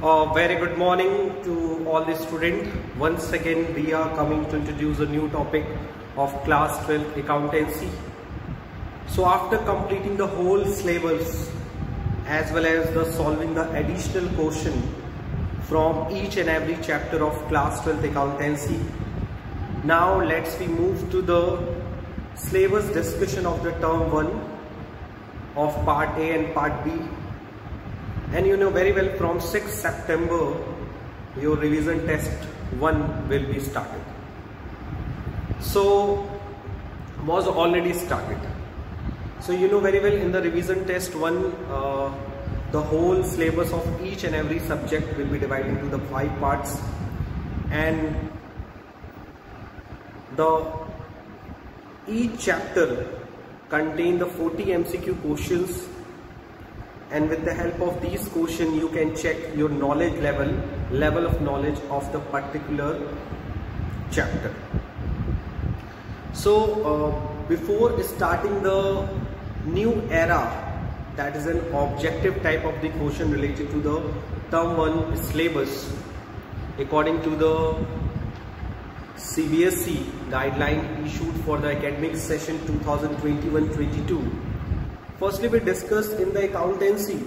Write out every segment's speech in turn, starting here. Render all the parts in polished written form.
Very good morning to all the students. Once again we are coming to introduce a new topic of class 12 accountancy. So after completing the whole syllabus as well as the solving the additional question from each and every chapter of class 12 accountancy, now let's we move to the syllabus discussion of the term 1 of part A and part B. And you know very well, from 6th September your revision test 1 will be started. So was already started. So you know very well, in the revision test 1 the whole syllabus of each and every subject will be divided into the 5 parts, and each chapter contain the 40 MCQ questions, and with the help of these questions you can check your knowledge level of knowledge of the particular chapter. So before starting the new era, that is an objective type of the question related to the term 1 syllabus according to the CBSE guideline issued for the academic session 2021-22. Firstly we discuss in the accountancy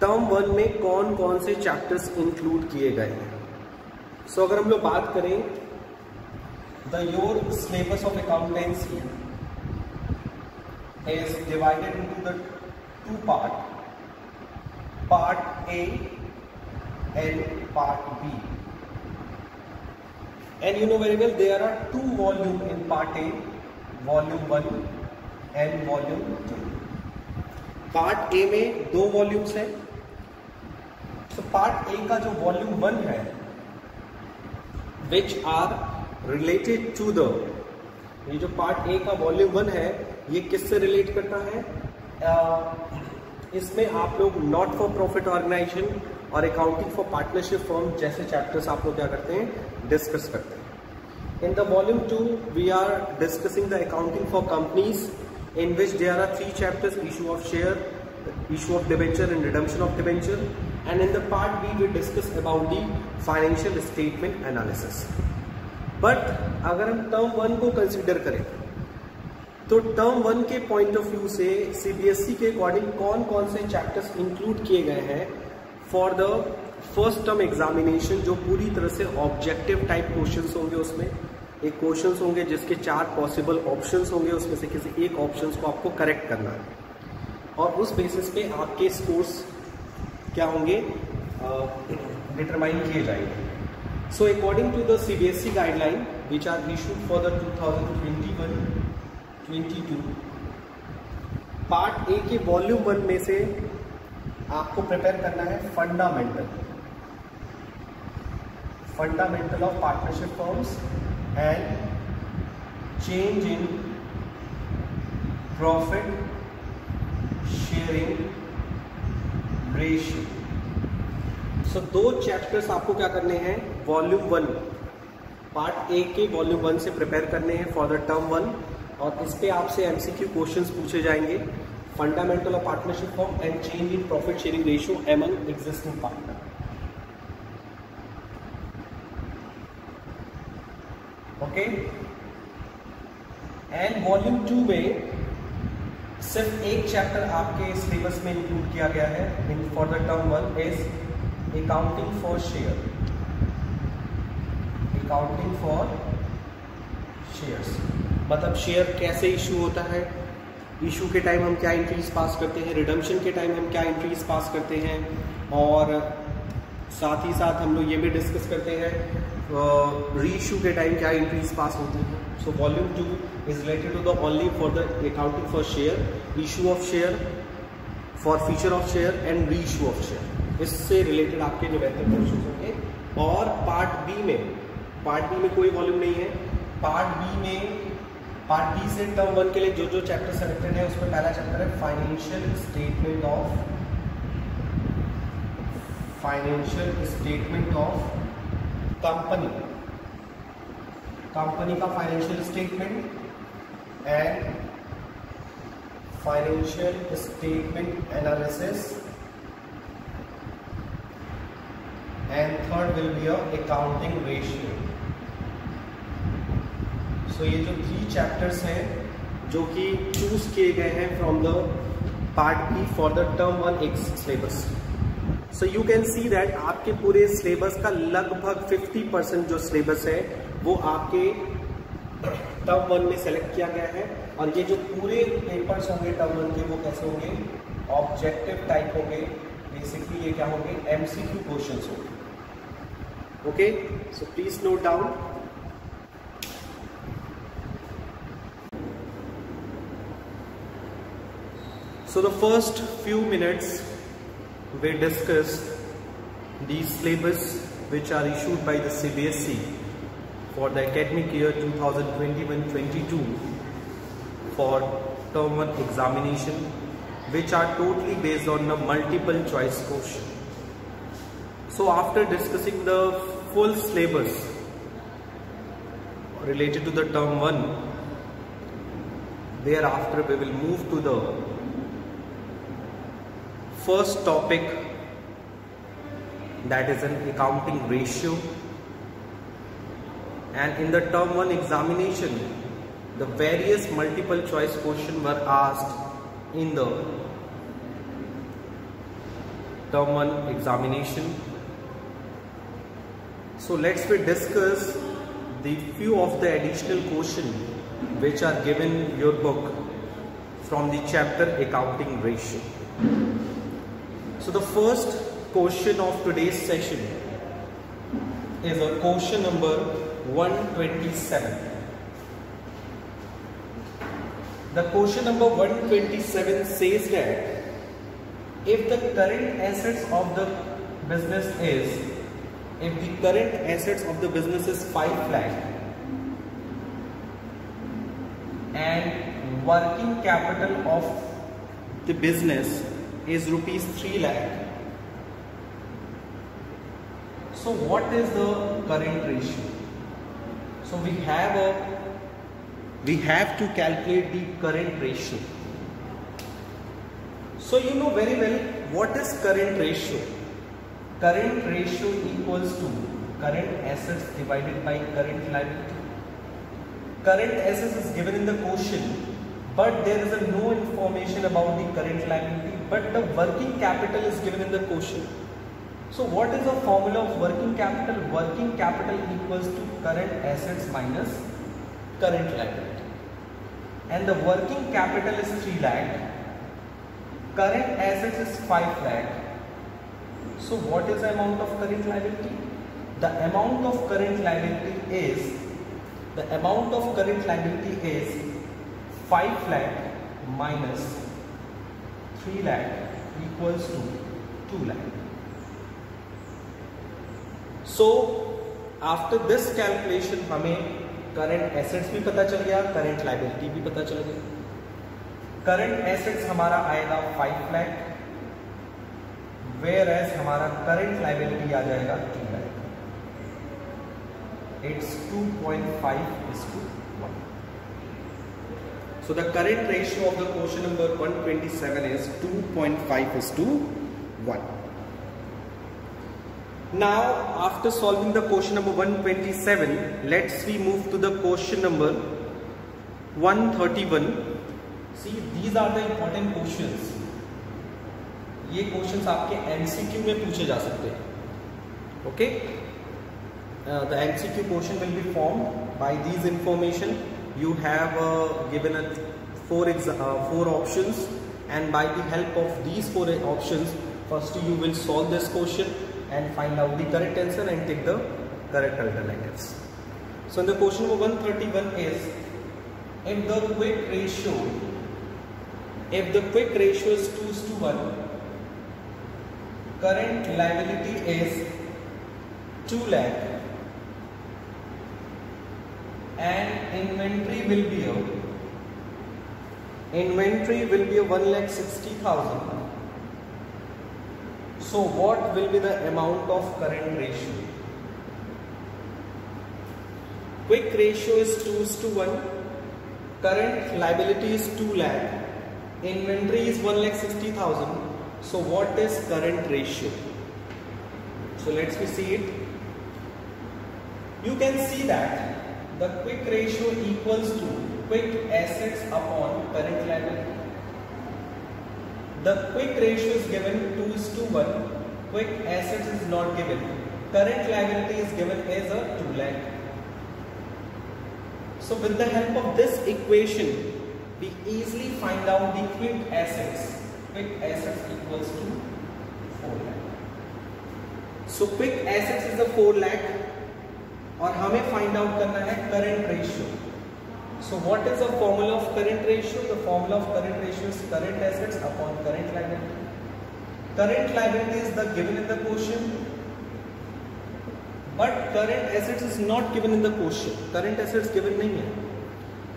term 1 में कौन कौन से chapters include किए गए हैं. सो अगर हम लोग बात करें the your syllabus of accountancy is divided into the 2 part A and part B, and you know very well there are 2 volume in part A, volume 1 and volume 2. Part A में 2 volumes हैं. तो part A का जो volume 1 है which are related to the, ये जो part A का volume 1 है ये किससे रिलेट करता है, इसमें आप लोग नॉट फॉर प्रॉफिट ऑर्गेनाइजेशन और अकाउंटिंग फॉर पार्टनरशिप फर्म जैसे चैप्टर्स आप लोग क्या करते हैं, डिस्कस करते हैं. In the volume 2 we are discussing the accounting for companies, in which there are 3 chapters: issue of share, issue of debenture and redemption of debenture. And in the part B we discuss about the financial statement analysis. But अगर हम term 1 को consider करें तो term 1 के point of view से CBSE के according कौन कौन से chapters include किए गए हैं for the first term examination, जो पूरी तरह से ऑब्जेक्टिव टाइप क्वेश्चंस होंगे. उसमें एक क्वेश्चंस होंगे जिसके 4 पॉसिबल ऑप्शंस होंगे, उसमें से किसी एक ऑप्शंस को आपको करेक्ट करना है और उस बेसिस पे आपके स्कोर्स क्या होंगे, डिटरमाइन किए जाएंगे. So according to the CBSE guideline which are issued for the 2021-22, part A के वॉल्यूम 1 में से आपको प्रिपेयर करना है fundamental of partnership firms and change in profit sharing ratio. So 2 chapters आपको क्या करने हैं, वॉल्यूम 1 पार्ट ए के वॉल्यूम 1 से प्रिपेयर करने हैं फॉर द टर्म 1, और इस पे आपसे MCQ क्वेश्चंस पूछे जाएंगे. Fundamental of partnership form and change in profit sharing ratio among existing partner. Okay. And volume 2 में सिर्फ एक चैप्टर आपके सिलेबस में इंक्लूड किया गया है in for the term 1 is accounting for share. Accounting for shares मतलब शेयर कैसे इशू होता है, इशू के टाइम हम क्या एंट्रीज पास करते हैं, रिडम्पशन के टाइम हम क्या एंट्रीज पास करते हैं, और साथ ही साथ हम लोग ये भी डिस्कस करते हैं री इशू के टाइम क्या एंट्रीज पास होती हैं. So volume 2 is related to the only for the accounting for share, issue of share, for feature of share and reissue of share. इससे रिलेटेड आपके निवेदन क्वेश्चन होंगे. और पार्ट बी में कोई वॉल्यूम नहीं है. पार्ट बी से टर्म 1 के लिए जो जो चैप्टर सेलेक्टेड है उसमें पहला चैप्टर है फाइनेंशियल स्टेटमेंट ऑफ कंपनी का financial statement and financial statement analysis and third will be a accounting ratio. So ये जो 3 chapters हैं जो कि चूज किए गए हैं from the part B for the term 1 syllabus. So you can see that आपके पूरे सिलेबस का लगभग 50% जो सिलेबस है वो आपके टर्म 1 में सेलेक्ट किया गया है. और ये जो पूरे पेपर्स होंगे टर्म 1 के वो कैसे होंगे, ऑब्जेक्टिव टाइप होंगे. बेसिकली ये क्या होंगे, MCQ क्वेश्चंस होंगे. Okay, so please note down. So the first few minutes we discuss the syllabus which are issued by the CBSE for the academic year 2021-22 for term 1 examination, which are totally based on the multiple choice question. So after discussing the full syllabus related to the term 1, thereafter we will move to the first topic, that is an accounting ratio. And in the term 1 examination, the various multiple choice questions were asked in the term 1 examination. So let's discuss the few of the additional questions which are given in your book from the chapter accounting ratio. So the first question of today's session is a question number 127. The question number 127 says that if the current assets of the business is, if the current assets of the business is 5 lakh and working capital of the business is rupees 3 lakh. So what is the current ratio? So we have to calculate the current ratio. So you know very well what is current ratio. Current ratio equals to current assets divided by current liability. Current assets is given in the question, but there is no information about the current liability, but the working capital is given in the question. So what is the formula of working capital? Working capital equals to current assets minus current liability. And the working capital is 3 lakh. Current assets is 5 lakh. So what is the amount of current liability? The amount of current liability is 5 lakh minus 3 lakh equals to 2 lakh. So after this calculation हमें current assets भी पता चल गया, current liability भी पता चल गया. Current assets हमारा आएगा 5 lakh, whereas हमारा current liability आ जाएगा 2 lakh. It's 2.5:1. So the current ratio of the question number 127 is 2.5:1. Now after solving the question number 127, let's we move to the question number 131. See, these are the important questions. ये questions आपके MCQ में पूछे जा सकते हैं. Okay? The MCQ question will be formed by these information. You have given 4 options, and by the help of these 4 options, first you will solve this question and find out the correct answer and take the correct alternatives. So in the question number 131 is, if the quick ratio is 2:1, current liability is 2 lakh and inventory will be a 1,60,000. So what will be the amount of current ratio? Quick ratio is 2:1, current liability is 2 lakh, inventory is 1,60,000. So what is current ratio? So So let's see it. You can see that the quick ratio equals to quick assets upon current liability. The quick ratio is given 2:1. Quick assets is not given. Current liability is given as a 2 lakh. So with the help of this equation, we easily find out the quick assets. Quick assets equals to 4 lakh. So quick assets is a 4 lakh और हमें find out करना है current ratio. So what is the formula of current ratio? The formula of current ratio is current assets upon current liability. Current liability is the given in the quotient, but current assets is not given in the quotient. Current assets given नहीं है.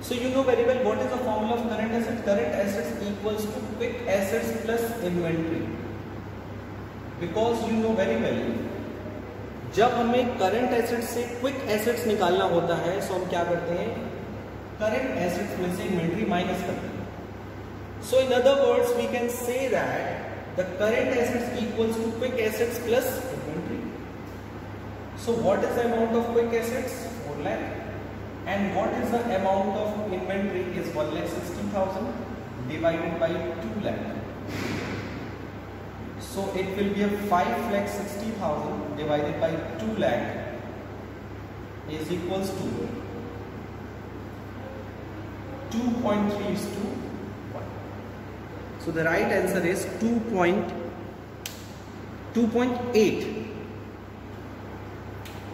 So you know very well what is the formula of current assets. Current assets equals to quick assets plus inventory. Because you know very well, जब हमें current assets से quick assets निकालना होता है, सो हम क्या करते हैं, करंट एसेट्स में से इन्वेंट्री माइनस करते हैं. So in other words we can say that the current assets equals to quick assets plus inventory. So what is the amount of quick assets? 4 lakh. And what is the amount of inventory? Is 1,60,000 divided by 2 lakh. So it will be a 5,60,000 divided by 2 lakh is equals to 2.3:1. So the right answer is 2.8.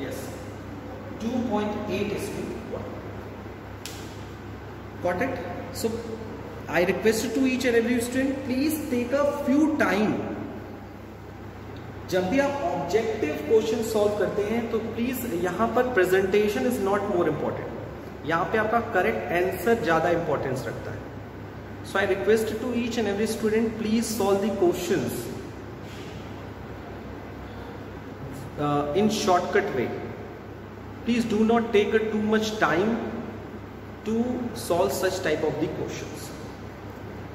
Yes, 2.8:1. Got it? So I request to each and every student, please take a few time. जब भी आप objective question solve करते हैं तो please यहां पर presentation is not more important, यहां पे आपका करेक्ट आंसर ज्यादा इंपॉर्टेंस रखता है. So I request to each and every student, please solve the questions in shortcut way. Please do not take too much time to solve such type of the questions.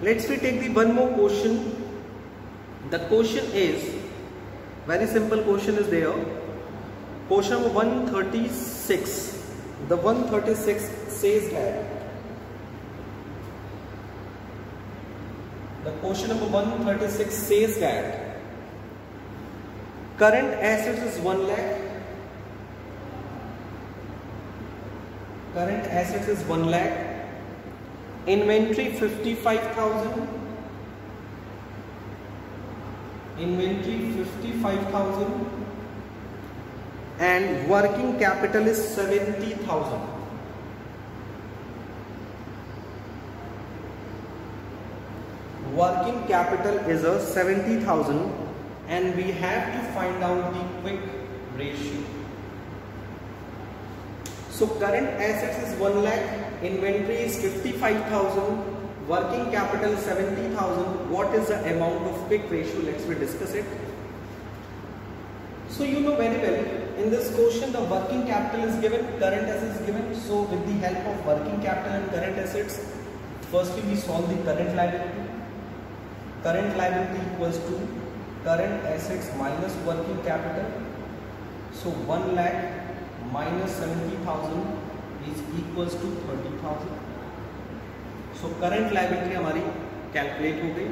Let's we take the one more question. The question is very simple question is there. Question number 136. The 136 says that the question number 136 says that current assets is 1 lakh. Current assets is 1 lakh. Inventory 55,000. Inventory 55,000 and working capital is 70,000. Working capital is a 70,000 and we have to find out the quick ratio. So current assets is 1 lakh, inventory is 55,000, working capital 70,000. What is the amount of quick ratio? Let's discuss it. So you know very well, in this question the working capital is given, current assets is given. So with the help of working capital and current assets, firstly we solve the current liability. Current liability equals to current assets minus working capital. So 1 lakh minus 70,000 is equals to 30,000. So current liability हमारी calculate हो गई.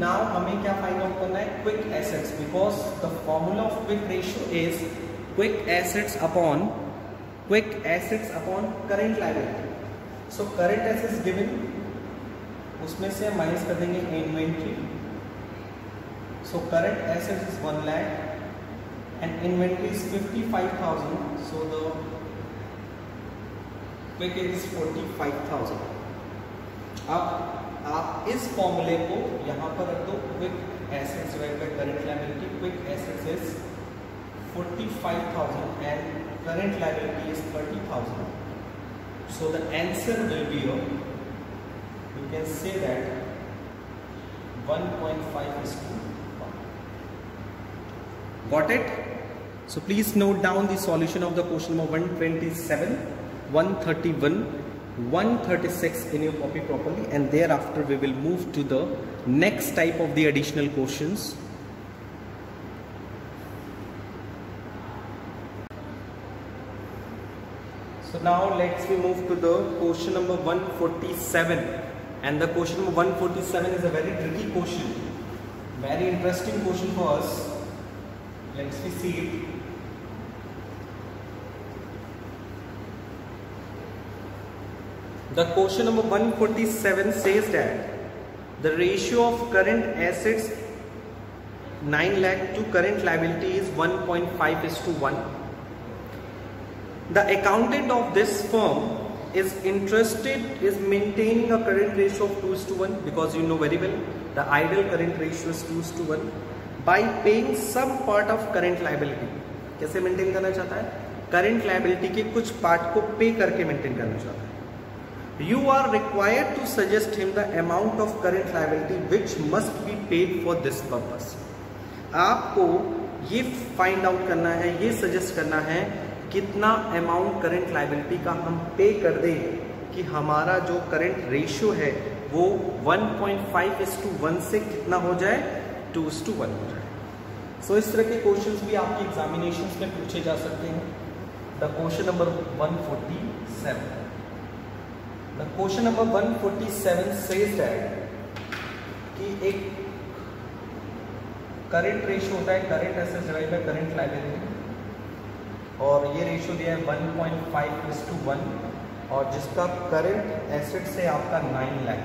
Now हमें क्या find out करना है? Quick assets, because the formula of quick ratio is quick assets upon current liability. So current assets given, उसमें से हम माइनस कर देंगे inventory. So current assets is 1 lakh and inventory is 55,000. So the quick is 45,000. अब आप इस फॉर्मूले को यहां पर रख दो. Quick assets divided by current liability. Quick assets is 45,000 and current liability is 30,000. So the answer will be, you can say that 1.5:1. Got it? So please note down the solution of the question number 127, 131, 136 in your copy properly, and thereafter we will move to the next type of the additional questions. now let's we move to the question number 147, and the question number 147 is a very tricky question, very interesting question for us. Let's we see it. The question number 147 says that the ratio of current assets 9 lakh to current liability is 1.5:1. The accountant of this firm is maintaining a current ratio of 2:1, because you know very well the ideal current ratio is 2:1, by paying some part of current liability. कैसे maintain करना चाहता है? Current liability के कुछ part को पे करके maintain करना चाहता है. You are required to suggest him the amount of current liability which must be paid for this purpose. आपको ये फाइंड आउट करना है, ये सजेस्ट करना है कितना अमाउंट करंट लाइबिलिटी का हम पे कर दें कि हमारा जो करंट रेशियो है वो 1.5:1 से कितना हो जाए, 2:1 हो जाए. सो इस तरह के क्वेश्चंस भी आपकी एग्जामिनेशंस में पूछे जा सकते हैं. The question number 147. The question number 147 says that कि एक करंट रेशियो होता है current assets divide by current liability, और ये रेशियो दिया है 1.5:1, और जिसका करंट एसेट्स है आपका 9 lakh.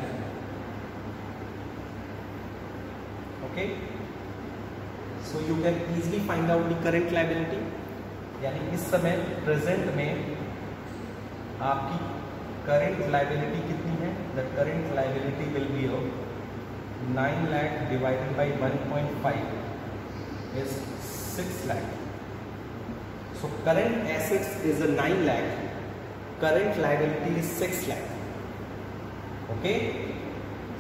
Okay, so you can easily find out the current liability. यानी इस समय प्रेजेंट में आपकी करंट लाइबिलिटी कितनी है? The current liability will be 9 lakh divided by 1.5 is 6 lakh. So current assets is 9 lakh, current liability is 6 lakh. Okay,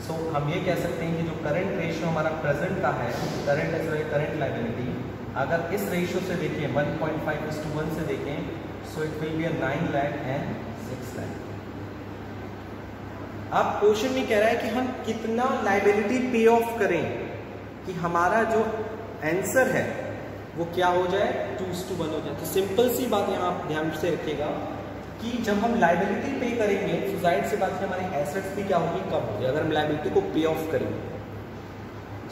so हम ये कह सकते हैं कि जो करंट रेशियो हमारा प्रेजेंट का है, करंट एसेट करंट लाइबिलिटी, अगर इस रेशियो से देखें 1.5:1 से देखें, so it will be 9 lakh and 6 lakh. अब क्वेश्चन में कह रहा है कि हम कितना लाइबिलिटी पे ऑफ करें कि हमारा जो आंसर है वो क्या हो जाए, 2:1 हो जाए. तो सिंपल सी बात यहाँ आप ध्यान से रखिएगा कि जब हम लाइबिलिटी पे करेंगे तो जाहिर सी बात है हमारे एसेट्स भी क्या होगी, कम होगी अगर हम लाइबिलिटी को पे ऑफ करेंगे.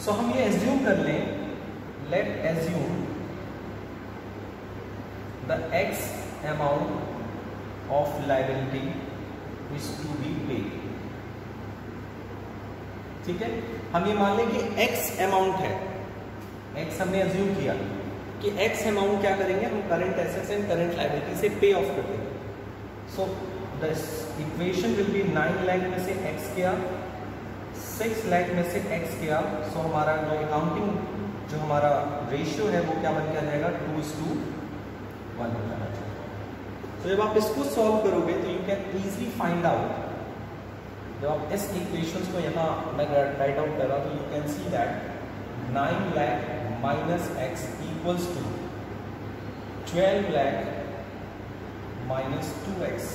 सो हम ये एज्यूम कर लें, let assume the X amount of liability is to be paid. ठीक है, हम ये मान लें कि x अमाउंट है, x हमने अज्यूम किया कि x अमाउंट क्या करेंगे, हम current assets and current liability से पे ऑफ कर देंगे. So the equation will be 9 lakh में से x गया, 6 लाख में से x गया. सो हमारा जो अकाउंटिंग जो हमारा रेशियो है वो क्या बन के आ जाएगा, 2:1 हो जाना चाहिए. तो जब आप इसको सॉल्व करोगे तो you can easily find out. जब आप इस इक्वेशंस को यहाँ मैं राइट आउट कर रहा हूँ तो you can see that 9 lakh minus x equals to 12 lakh minus 2x.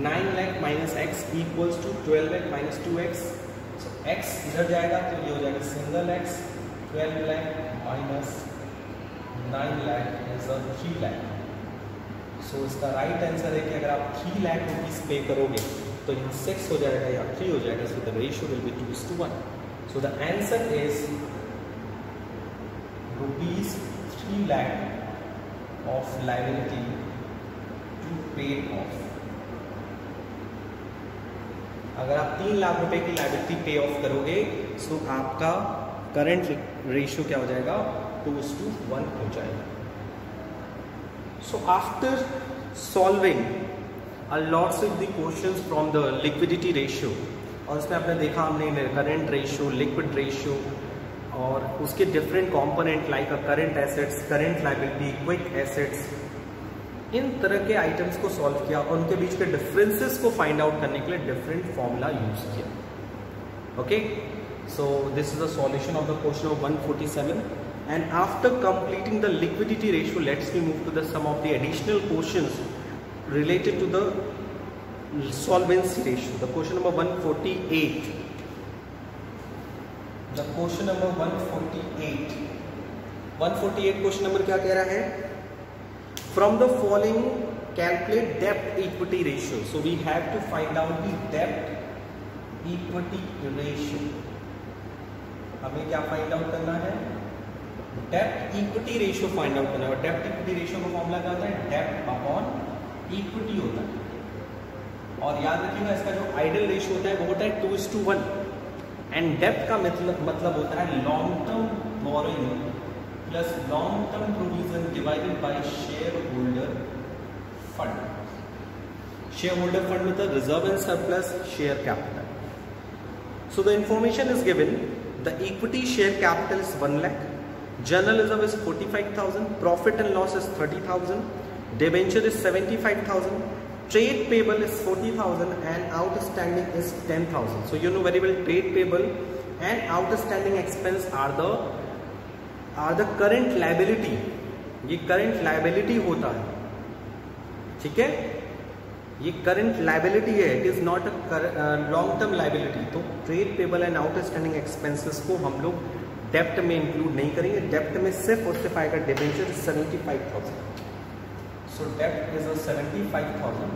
9 lakh minus x equals to 12 lakh minus 2x. So x इधर जाएगा तो ये हो जाएगा single x. 12 lakh minus 9 lakh is 3 lakh. So इसका राइट आंसर है कि अगर आप 3 लाख रुपीज पे करोगे तो यहाँ 6 हो जाएगा या 3 हो जाएगा. So the ratio will be 2:1. So the answer is rupees 3 lakh of liability to pay off. अगर आप 3 लाख रुपए की लाइबिलिटी पे ऑफ करोगे सो आपका करंट रेशियो क्या हो जाएगा, 2:1 हो जाएगा. So after solving lots of the questions from the liquidity ratio, और इसमें आपने देखा हमने करंट रेशियो, लिक्विड रेशियो और उसके different component like current assets, current liability, quick assets, इन तरह के आइटम्स को सॉल्व किया और उनके बीच के डिफरेंसेस को फाइंड आउट करने के लिए डिफरेंट फॉर्मूला यूज किया. Okay, so this is the solution of the question of 147. and after completing the liquidity ratio, let's we move to the some of the additional questions related to the solvency ratio. The question number 148. The question number 148. 148 question number क्या कह रहा है? From the following calculate debt equity ratio. So we have to find out the debt equity ratio. हमें क्या find out करना है? डेप्ट equity ratio find out करना है। और डेप्ट इक्विटी रेशियो का फॉर्मूला क्या होता है? डेप्ट अपॉन इक्विटी होता है। और याद रखिएगा इसका जो आइडियल रेशियो होता है वो होता है 2:1 एंड डेप्ट का मतलब होता है long term borrowing plus long term provision divided by share holder fund. Share holder fund मतलब reserve and surplus share capital. So the information is given, the equity share capital is 1 lakh, general reserve is 45,000, profit and loss is 30,000, debenture is 75,000, trade payable is 40,000 and outstanding is 10,000. So you know very well trade payable and outstanding expense are the current liability. ये current liability होता है, ठीक है? ये current liability है, it is not a long term liability. तो trade payable and outstanding expenses को हम लोग डेप्ट में इंक्लूड नहीं करेंगे। डेप्ट में सिर्फ और सिर्फ आएगा डिबेंचर 75,000। सो डेप्ट is 75,000।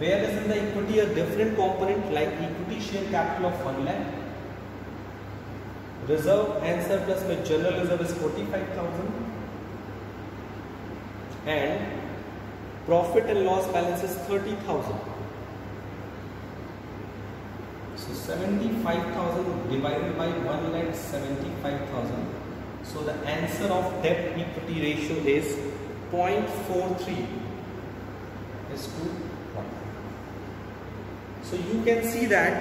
Where is in the equity a different component like equity share capital of 1 lakh, reserve and surplus में general reserve is 45,000 and profit and loss balance is 30,000. So 75,000 divided by 1,75,000. So the answer of debt equity ratio is 0.43 is to 1. So you can see that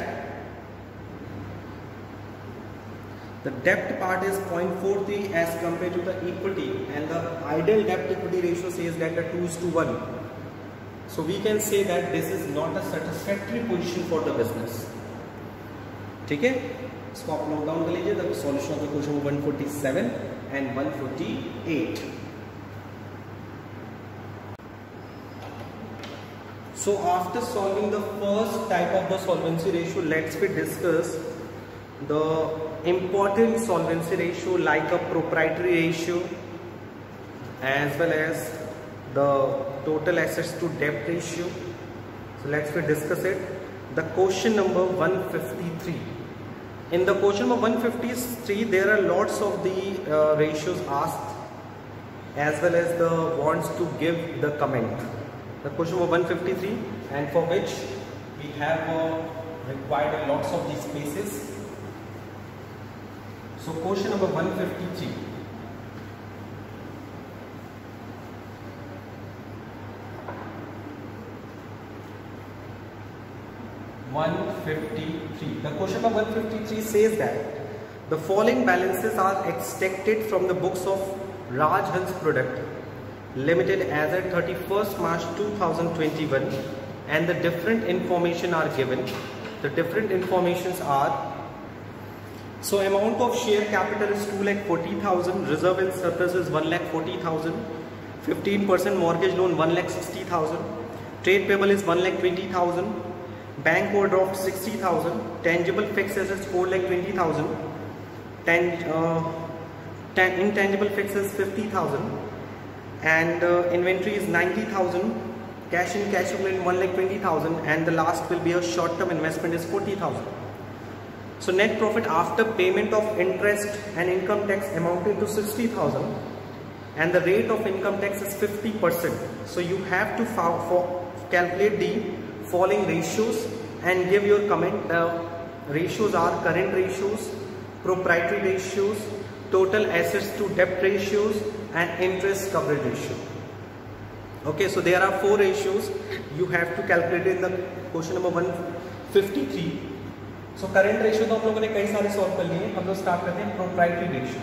the debt part is 0.43 as compared to the equity, and the ideal debt equity ratio says that the 2:1. So we can say that this is not a satisfactory position for the business. ठीक है, इसको आप note down कर लीजिए। The solution of the question 147 and 148. So after solving the first type of the solvency ratio, let's discuss the important solvency ratio like a proprietary ratio as well as the total assets to debt ratio. So let's discuss it. The question number 153. In the question number 153 there are lots of the ratios asked as well as the wants to give the comment. The question number 153, and for which we have required lots of these spaces. So question number 153. The question number 153 says that the following balances are extracted from the books of Rajhans Product Limited as at 31st March 2021, and the different information are given. The different informations are: so amount of share capital is 2,40,000, reserve and surplus is 1,40,000, 15% mortgage loan 1,60,000, trade payable is 1,20,000, bank overdraft 60,000, tangible fixed assets 4,20,000, intangible fixed assets 50,000, and inventory is 90,000, cash and cash equivalent 1,20,000, and the last will be a short term investment is 40,000. So net profit after payment of interest and income tax amounted to 60,000, and the rate of income tax is 50%. So you have to calculate the following ratios and give your comment. The ratios are current ratios, proprietary ratios, total assets to debt ratios, and interest coverage ratio. Okay, so there are 4 ratios you have to calculate in the question number 153. So current ratio तो हम लोगों ने कई सारे solve कर लिए। हम लोग स्टार्ट करते हैं proprietary ratio.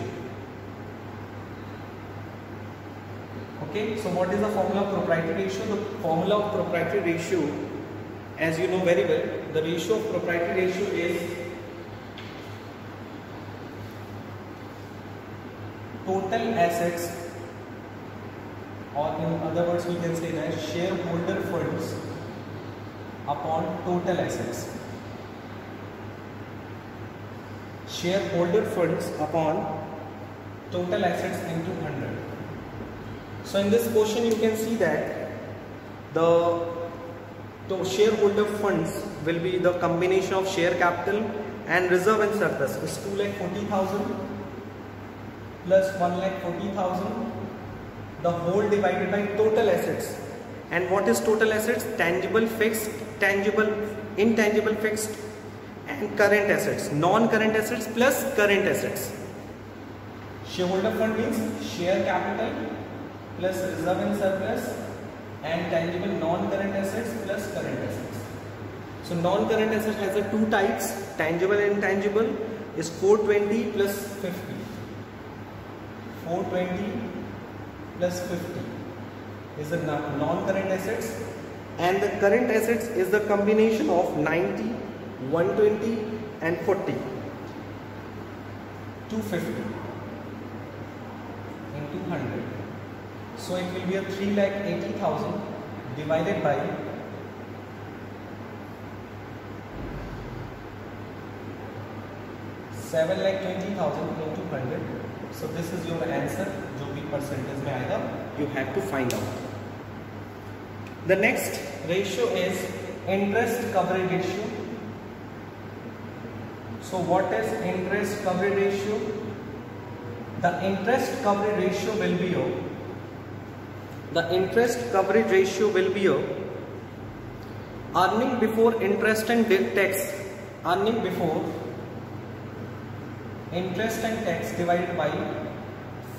Okay, so what is the formula of proprietary ratio? The formula of proprietary ratio, as you know very well, the ratio of proprietary ratio is total assets, or in other words we can say that shareholder funds upon total assets. Shareholder funds upon total assets into 100. So in this question you can see that the shareholder funds will be the combination of share capital and reserve and surplus is 2,40,000 plus 1,40,000, the whole divided by total assets. And what is total assets? Tangible fixed, tangible, intangible fixed and current assets, non-current assets plus current assets. Shareholder fund means share capital plus reserve and surplus and tangible non-current assets plus current assets. So non-current asset has a two types, tangible and intangible, is 420 plus 50. 420 plus 50 is the non-current assets, and the current assets is the combination of 90, 120 and 40. 250 into 100. So it will be a 3,80,000 divided by 7,20,000 into 100. So this is your answer. जो भी percentage में आएगा, you have to find out. The next ratio is interest coverage ratio. So what is interest coverage ratio? The interest coverage ratio will be your earning before interest and tax. Earning before interest and tax divided by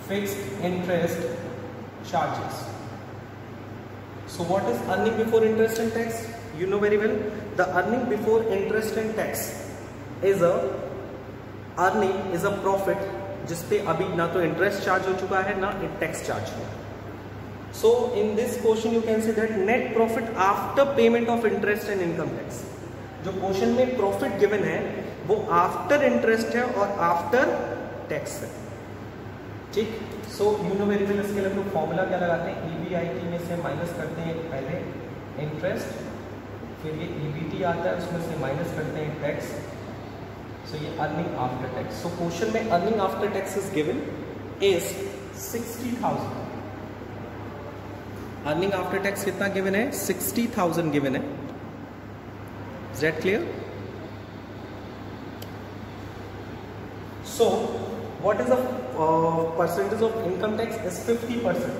fixed interest charges. So what is earning before interest and tax? You know very well. The earning before interest and tax is a profit जिसपे अभी ना तो interest charge हो चुका है ना tax charge हुआ. So in this question you can say that net profit after payment of interest and income tax. जो क्वेश्चन में प्रॉफिट गिवन है वो आफ्टर इंटरेस्ट है और आफ्टर टैक्स है. ठीक. So you know very well. इसके लिए हम लोग फॉर्मूला क्या लगाते हैं? EBIT में से माइनस करते हैं पहले इंटरेस्ट, फिर ये EBT आता है उसमें से माइनस करते हैं टैक्स. So ये earning after tax. So question में earning after tax is given is 60,000. Earning after tax कितना गिवन है? 60,000 गिवन है. Is that clear? So what is the percentage of income tax? is 50%.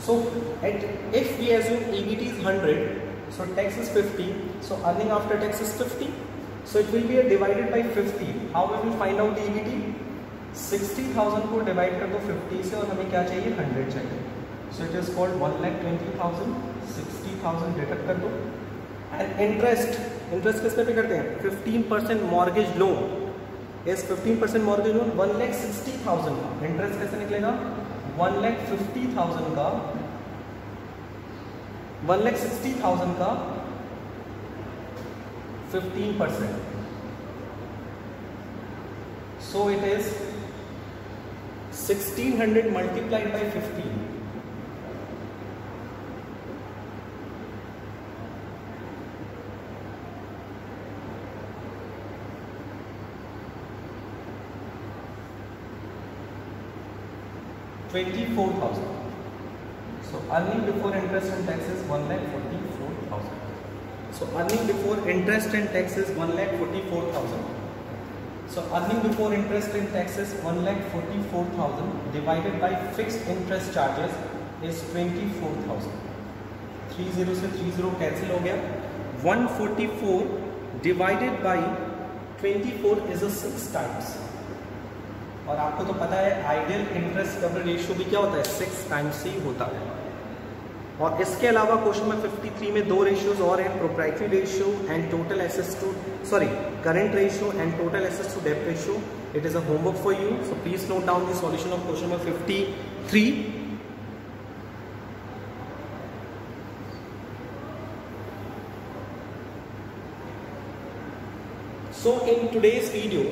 So if we assume EBT is 100, so tax is 50, so earning after tax is 50. So it will be divided by 50. How will we find out the EBT? 60,000 को divide कर दो 50 से और हमें क्या चाहिए? 100 चाहिए. So it is called 1,20,000. 60,000 deduct कर दो. एंड इंटरेस्ट किस पे करते हैं? 15% mortgage loan is 15% mortgage loan. 1,60,000 का इंटरेस्ट कैसे निकलेगा? 1,50,000 का 1,60,000 का 15%. So it is 1,600 multiplied by 15. $24,000. So earning before interest and tax is 1,44,000. So earning before interest and tax is 1,44,000. So earning before interest and tax is 1,44,000 divided by fixed interest charges is 24,000. 30 से 30 cancel हो गया. 144 divided by 24 is a 6 times. और आपको तो पता है ideal interest coverage ratio भी क्या होता है? 6 टाइम्स ही होता है. और इसके अलावा क्वेश्चन में 53 में 2 रेशियोज और हैं, proprietary ratio and total assets to current ratio and total assets to डेब्ट ratio. It is a homework for you. So please note down the solution of question number 53. So in today's video,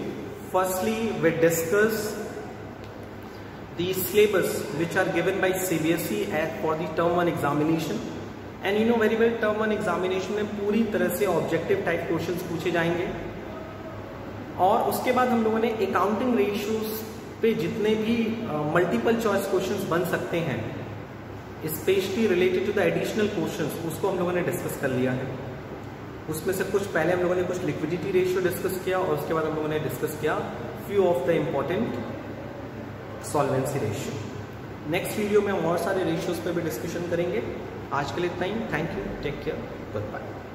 firstly we discuss the syllabus which are given by CBSE for the term 1 examination, and you know very well term 1 examination में पूरी तरह से objective type questions पूछे जाएंगे. और उसके बाद हम लोगों ने अकाउंटिंग रेशियोज पे जितने भी मल्टीपल चॉइस क्वेश्चंस बन सकते हैं specially related to the additional questions, उसको हम लोगों ने डिस्कस कर लिया है। उसमें से कुछ पहले हम लोगों ने कुछ लिक्विडिटी रेशियो डिस्कस किया और उसके बाद हम लोगों ने डिस्कस किया few of the important solvency ratio. Next video में हम और सारे रेशियोज पे भी डिस्कशन करेंगे। आज के लिए इतना ही। Thank you, take care, good bye.